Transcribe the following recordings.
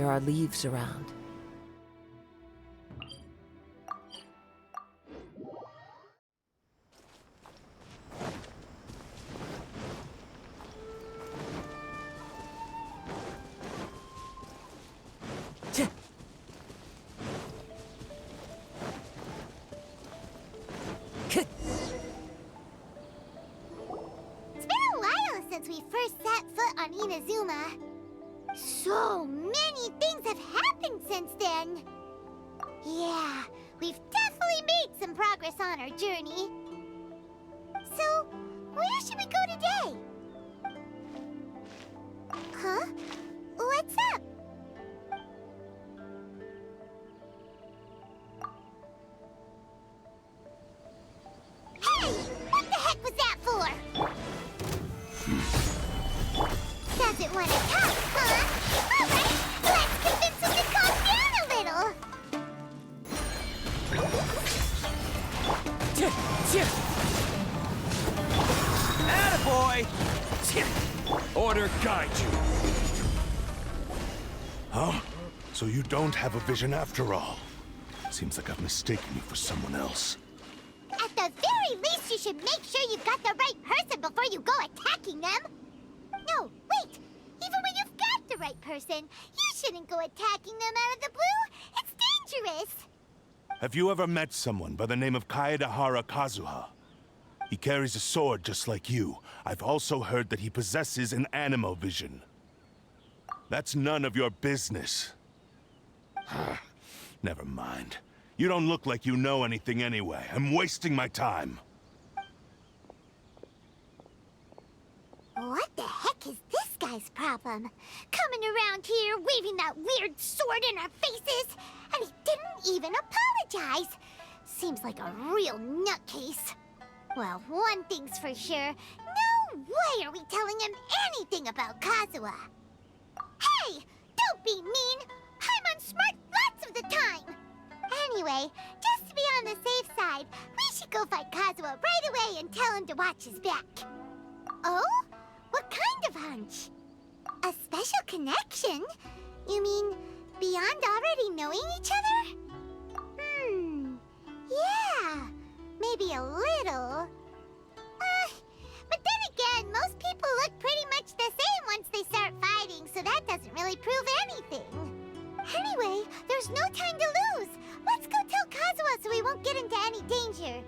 there are leaves around. We first set foot on Inazuma. So many things have happened since then. Yeah, we've definitely made some progress on our journey. So, where should we go today? Huh? What's up? Hey! What the heck was that for? Doesn't want to talk, huh? Alright, let's convince him to calm down a little. Attaboy! Order guide you. Huh? So you don't have a vision after all? Seems like I've mistaken you for someone else. At the very least, you should make sure you've got the right person before you go attacking them. No, wait! Even when you've got the right person, you shouldn't go attacking them out of the blue. It's dangerous. Have you ever met someone by the name of Kaedahara Kazuha? He carries a sword just like you. I've also heard that he possesses an animal vision. That's none of your business. Never mind. You don't look like you know anything anyway. I'm wasting my time. What the heck is this guy's problem? Coming around here, waving that weird sword in our faces, and he didn't even apologize. Seems like a real nutcase. Well, one thing's for sure. No way are we telling him anything about Kazuha. Hey! Don't be mean! I'm on smart lots of the time! Anyway, just to be on the safe side, we should go find Kazuha right away and tell him to watch his back. Oh? What kind of hunch? A special connection? You mean beyond already knowing each other? Yeah, maybe a little. But then again, most people look pretty much the same once they start fighting, so that doesn't really prove anything. Anyway, there's no time to lose. Let's go tell Kazuha so we won't get into any danger.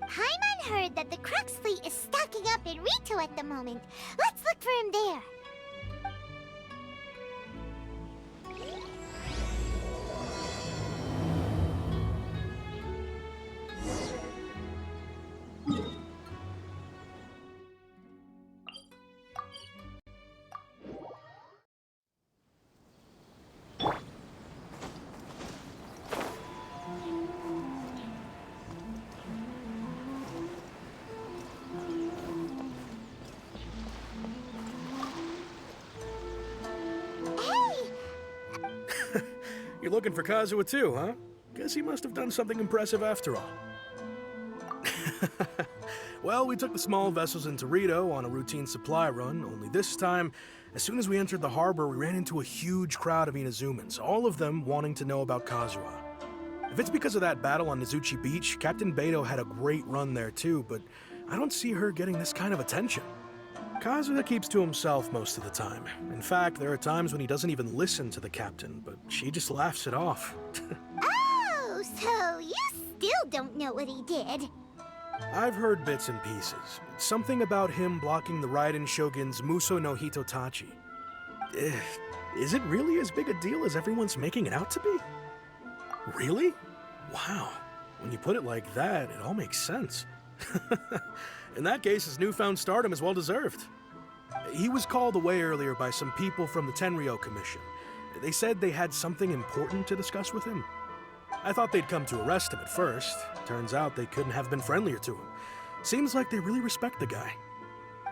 Paimon heard that the Crux fleet is stocking up in Rito at the moment. Let's look for him there. You're looking for Kazuha too, huh? Guess he must have done something impressive after all. Well, we took the small vessels into Rito on a routine supply run, only this time, as soon as we entered the harbor, we ran into a huge crowd of Inazumans, all of them wanting to know about Kazuha. If it's because of that battle on Nizuchi Beach, Captain Beto had a great run there too, but I don't see her getting this kind of attention. Kazuha keeps to himself most of the time. In fact, there are times when he doesn't even listen to the captain, but she just laughs it off. Oh, so you still don't know what he did? I've heard bits and pieces. Something about him blocking the Raiden Shogun's Muso no Hitotachi. Is it really as big a deal as everyone's making it out to be? Really? Wow. When you put it like that, it all makes sense. In that case, his newfound stardom is well-deserved. He was called away earlier by some people from the Tenryou Commission. They said they had something important to discuss with him. I thought they'd come to arrest him at first. Turns out they couldn't have been friendlier to him. Seems like they really respect the guy.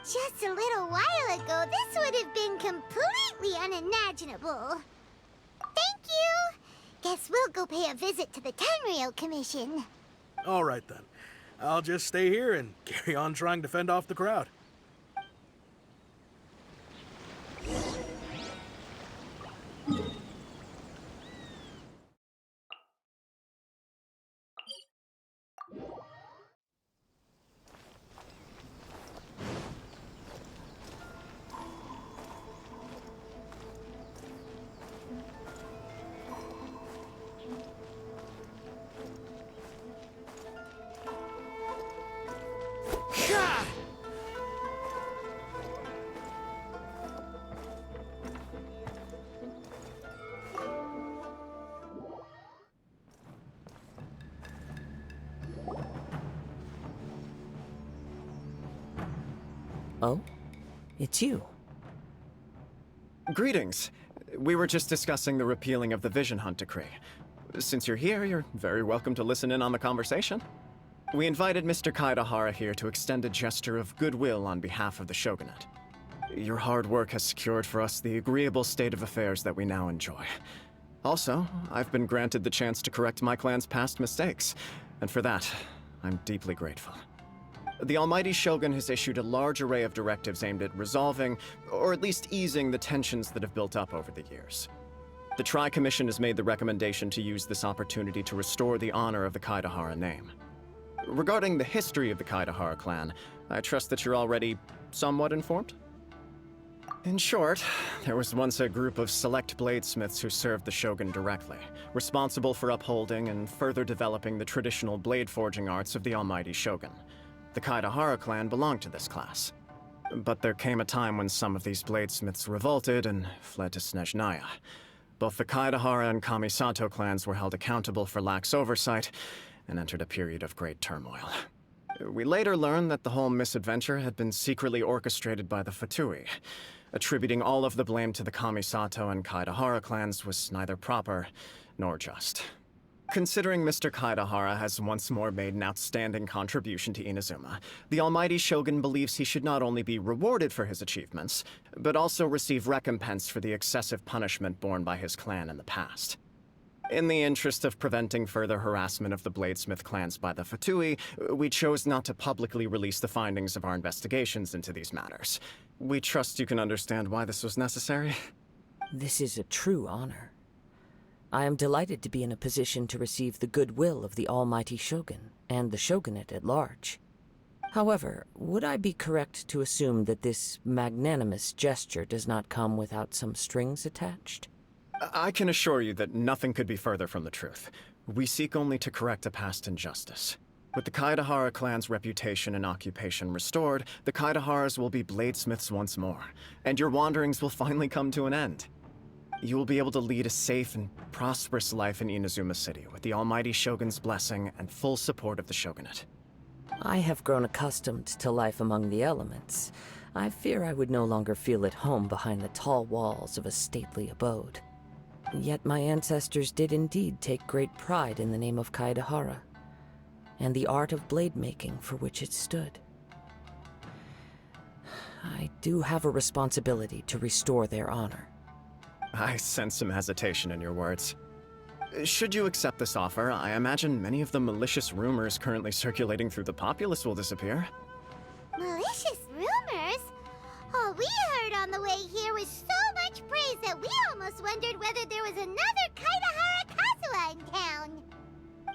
Just a little while ago, this would have been completely unimaginable. Thank you! Guess we'll go pay a visit to the Tenryou Commission. All right then. I'll just stay here and carry on trying to fend off the crowd. Oh? It's you. Greetings. We were just discussing the repealing of the Vision Hunt decree. Since you're here, you're very welcome to listen in on the conversation. We invited Mr. Kaedahara here to extend a gesture of goodwill on behalf of the Shogunate. Your hard work has secured for us the agreeable state of affairs that we now enjoy. Also, I've been granted the chance to correct my clan's past mistakes, and for that, I'm deeply grateful. The Almighty Shogun has issued a large array of directives aimed at resolving, or at least easing, the tensions that have built up over the years. The Tri-Commission has made the recommendation to use this opportunity to restore the honor of the Kaedahara name. Regarding the history of the Kaedahara clan, I trust that you're already somewhat informed? In short, there was once a group of select bladesmiths who served the Shogun directly, responsible for upholding and further developing the traditional blade forging arts of the Almighty Shogun. The Kaedahara clan belonged to this class. But there came a time when some of these bladesmiths revolted and fled to Snezhnaya. Both the Kaedahara and Kamisato clans were held accountable for lax oversight and entered a period of great turmoil. We later learned that the whole misadventure had been secretly orchestrated by the Fatui. Attributing all of the blame to the Kamisato and Kaedahara clans was neither proper nor just. Considering Mr. Kaedahara has once more made an outstanding contribution to Inazuma, the Almighty Shogun believes he should not only be rewarded for his achievements, but also receive recompense for the excessive punishment borne by his clan in the past. In the interest of preventing further harassment of the Bladesmith clans by the Fatui, we chose not to publicly release the findings of our investigations into these matters. We trust you can understand why this was necessary. This is a true honor. I am delighted to be in a position to receive the goodwill of the Almighty Shogun and the Shogunate at large. However, would I be correct to assume that this magnanimous gesture does not come without some strings attached? I can assure you that nothing could be further from the truth. We seek only to correct a past injustice. With the Kaedahara clan's reputation and occupation restored, the Kaedaharas will be bladesmiths once more, and your wanderings will finally come to an end. You will be able to lead a safe and prosperous life in Inazuma City with the Almighty Shogun's blessing and full support of the Shogunate. I have grown accustomed to life among the elements. I fear I would no longer feel at home behind the tall walls of a stately abode. Yet my ancestors did indeed take great pride in the name of Kaedahara, and the art of blade making for which it stood. I do have a responsibility to restore their honor. I sense some hesitation in your words. Should you accept this offer, I imagine many of the malicious rumors currently circulating through the populace will disappear. Malicious rumors? All we heard on the way here was so much praise that we almost wondered whether there was another Kaedahara Kazuha in town.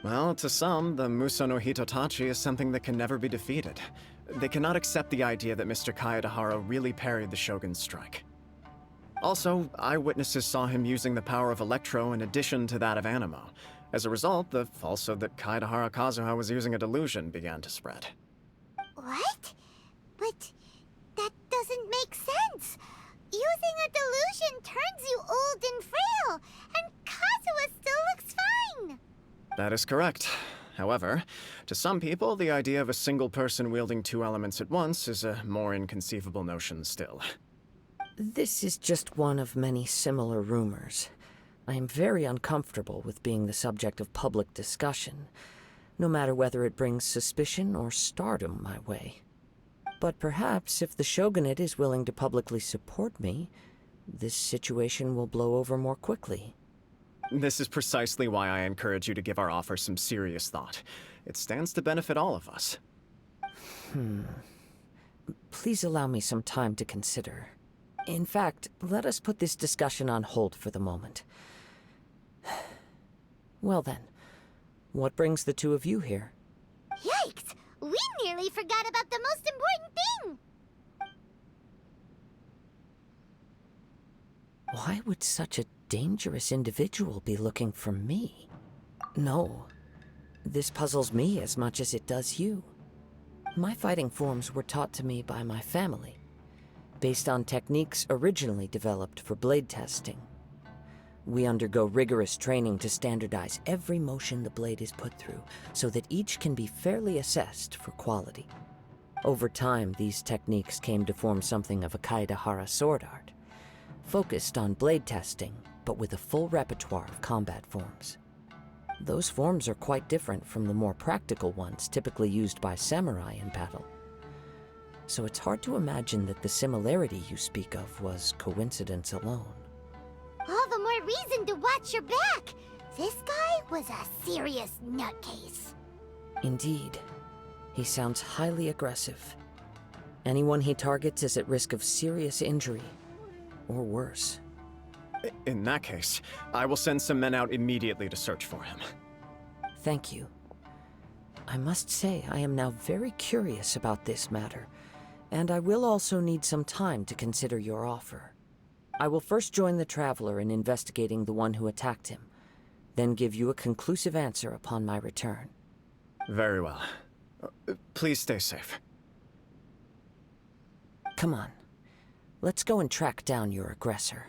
Well, to some, the Muso no Hitotachi is something that can never be defeated. They cannot accept the idea that Mr. Kaedahara really parried the Shogun's strike. Also, eyewitnesses saw him using the power of Electro in addition to that of Animo. As a result, the falsehood that Kaedahara Kazuha was using a delusion began to spread. What? But that doesn't make sense. Using a delusion turns you old and frail, and Kazuha still looks fine. That is correct. However, to some people, the idea of a single person wielding two elements at once is a more inconceivable notion still. This is just one of many similar rumors. I am very uncomfortable with being the subject of public discussion, no matter whether it brings suspicion or stardom my way. But perhaps if the Shogunate is willing to publicly support me, this situation will blow over more quickly. This is precisely why I encourage you to give our offer some serious thought. It stands to benefit all of us. Please allow me some time to consider. In fact, let us put this discussion on hold for the moment. Well then, what brings the two of you here? Yikes! We nearly forgot about the most important thing! Why would such a dangerous individual be looking for me? No, this puzzles me as much as it does you. My fighting forms were taught to me by my family, based on techniques originally developed for blade testing. We undergo rigorous training to standardize every motion the blade is put through, so that each can be fairly assessed for quality. Over time, these techniques came to form something of a Kaedahara sword art, focused on blade testing, but with a full repertoire of combat forms. Those forms are quite different from the more practical ones typically used by samurai in battle. So it's hard to imagine that the similarity you speak of was coincidence alone. All the more reason to watch your back. This guy was a serious nutcase. Indeed. He sounds highly aggressive. Anyone he targets is at risk of serious injury, or worse. In that case, I will send some men out immediately to search for him. Thank you. I must say I am now very curious about this matter, and I will also need some time to consider your offer. I will first join the Traveler in investigating the one who attacked him, then give you a conclusive answer upon my return. Very well. Please stay safe. Come on. Let's go and track down your aggressor.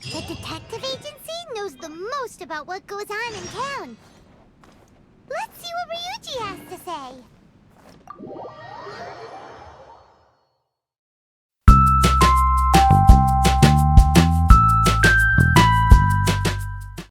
The detective agency knows the most about what goes on in town.